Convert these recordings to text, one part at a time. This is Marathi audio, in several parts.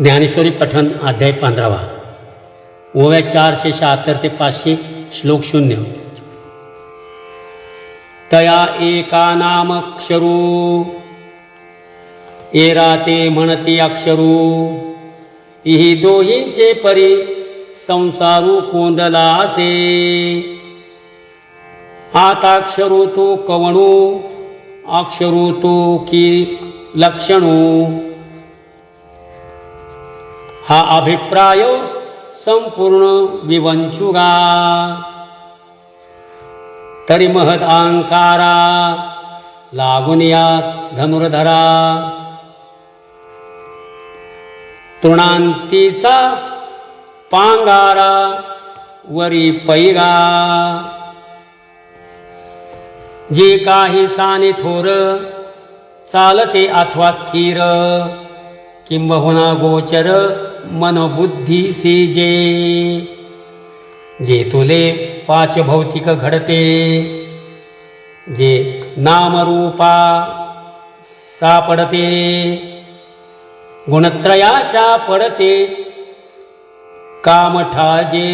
ज्ञानेश्वरी पठण अध्याय 15 ओव्या 476 ते 500 श्लोक 0. तया एका नामक्षरू एरा ते म्हणती अक्षरू इही दोहींचे परी संसारू कोंदलासे आता अक्षरू तो कवणू अक्षरू तो की लक्षणू हा अभिप्राय संपूर्ण विवंचुगा तरी महद अहंकारा लागून या धनुर्धरा तृणांतीचा पांगारा वरी पैगा जे काही साने थोर चालते अथवा स्थिर किंबहुना गोचर मनबुद्धी सीजे जे तुले पाच भौतिक घडते जे नामरूपा सापडते गुणत्रयाच्या पडते कामठाजे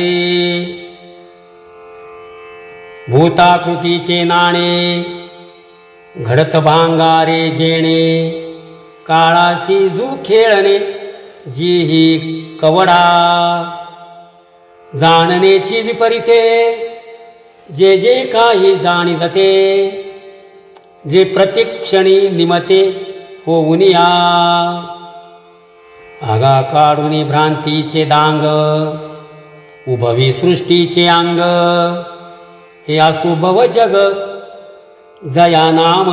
भूताकृतीचे नाणे घडत भांगारे जेणे काळाशी जू खेळणे जी ही कवडा जाणण्याची विपरीते जे जे काही जाणिजते जे प्रत्यक्षणी निमते होऊन या आगा काढून भ्रांतीचे दांग उभवी सृष्टीचे अंग हे असुभव जग जया नाम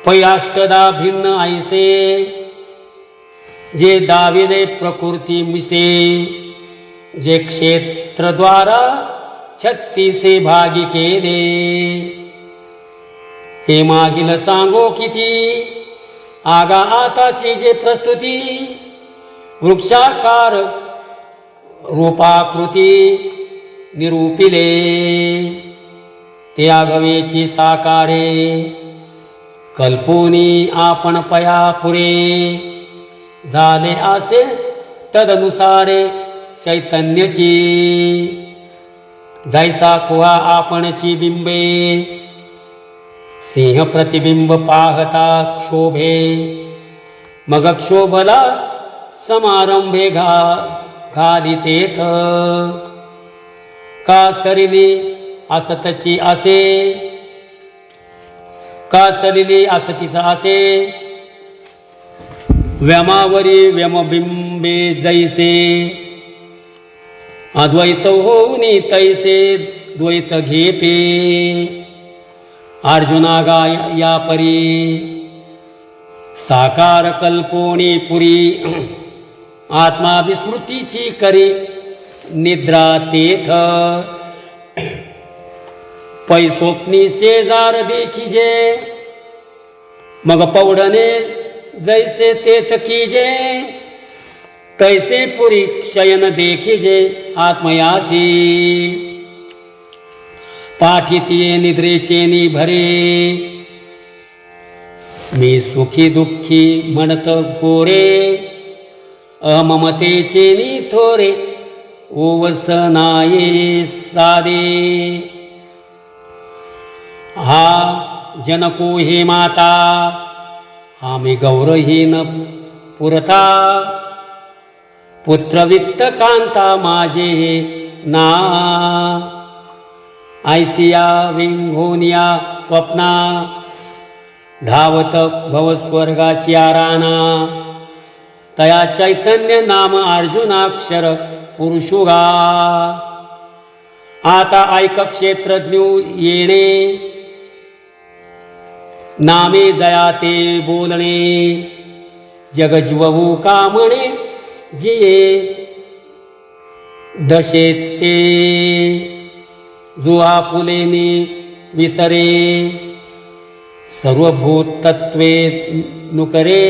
पयाष्टदा भिन्न ऐसे जे दाविले प्रकृती मिसे जे क्षेत्रद्वारा 36 भागी केले हे मागील सांगो किती आगा आताची जे प्रस्तुती वृक्षाकार रूपाकृती निरूपिले ते आगवेची साकारे कल्पोनी आपण पया पुरे झाले असे तदनुसारे चैतन्यची जैसा कुहा आपणची बिंबे सिंह प्रतिबिंब पाहता क्षोभे मग क्षोभला समारंभे घालितेथ का सरिली असतची असे का सलिली असतीचा असे व्यमावरी व्यमबिंबे जैसे अद्वैत होऊनी तैसे द्वैत घेपे अर्जुना गा या परी साकार कल्पोणी पुरी आत्मा विस्मृतीची करी निद्रा तेथ पै स्वप्नी शेजार देखिजे मग पौडणे जैसे तेथ कीजे तैसे पुरी शयन देखिजे आत्मयासी पाठितिये निद्रेचे निभरे मी सुखी दुःखी म्हणत गोरे अममतेचे थोरे ओवसनाये सादे हा जनको हे माता आम्ही गौरहीन पुरता पुत्रवित्त कांता माझे ना ऐसिया विंघोनिया स्वप्ना धावत भवस्वर्गाची आराना तया चैतन्य नाम अर्जुनाक्षर पुरुषुगा आता ऐक क्षेत्रज्ञ येणे नामे जयाते बोलणे जगजीवू कामणे जिये दशेते जुहा फुलेनी विसरे सर्वभूत तत्वे नुकरे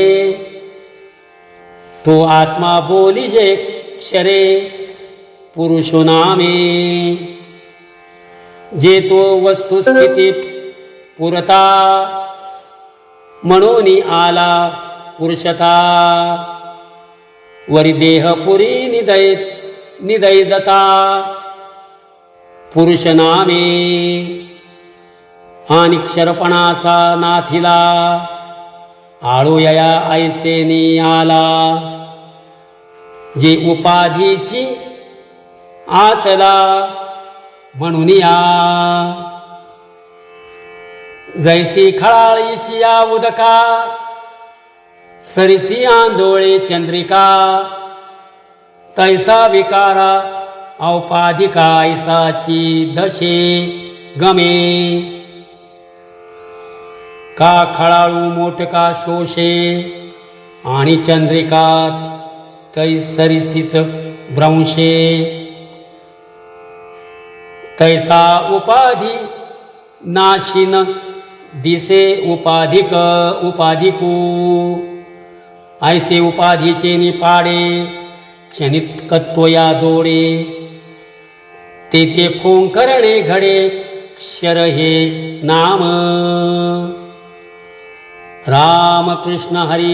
तो आत्मा बोलिजे क्षरे पुरुषो नामे जे तो वस्तुस्थिती पुरता म्हणून आला पुरुषता वरी देहपुरी निदय दता पुरुष नामे आणि क्षरपणाचा नाथिला आळूया ऐसे आला जे उपाधीची आतला म्हणून या जैसी खळाळीची या उदका सरिसी आंधोळे चंद्रिका तैसा विकारा औपाधिका ऐसाची दशे गमे का खळाळू मोठका शोषे आणि चंद्रिका तैसरिसीच भ्रंशे तैसा उपाधी नाशिन दिसे उपाधिकू ऐसे उपाधीचे निपाडे क्षणिकत्व या जोडे तेथे खोंकरणे घडे शर हे नाम राम कृष्ण हरी।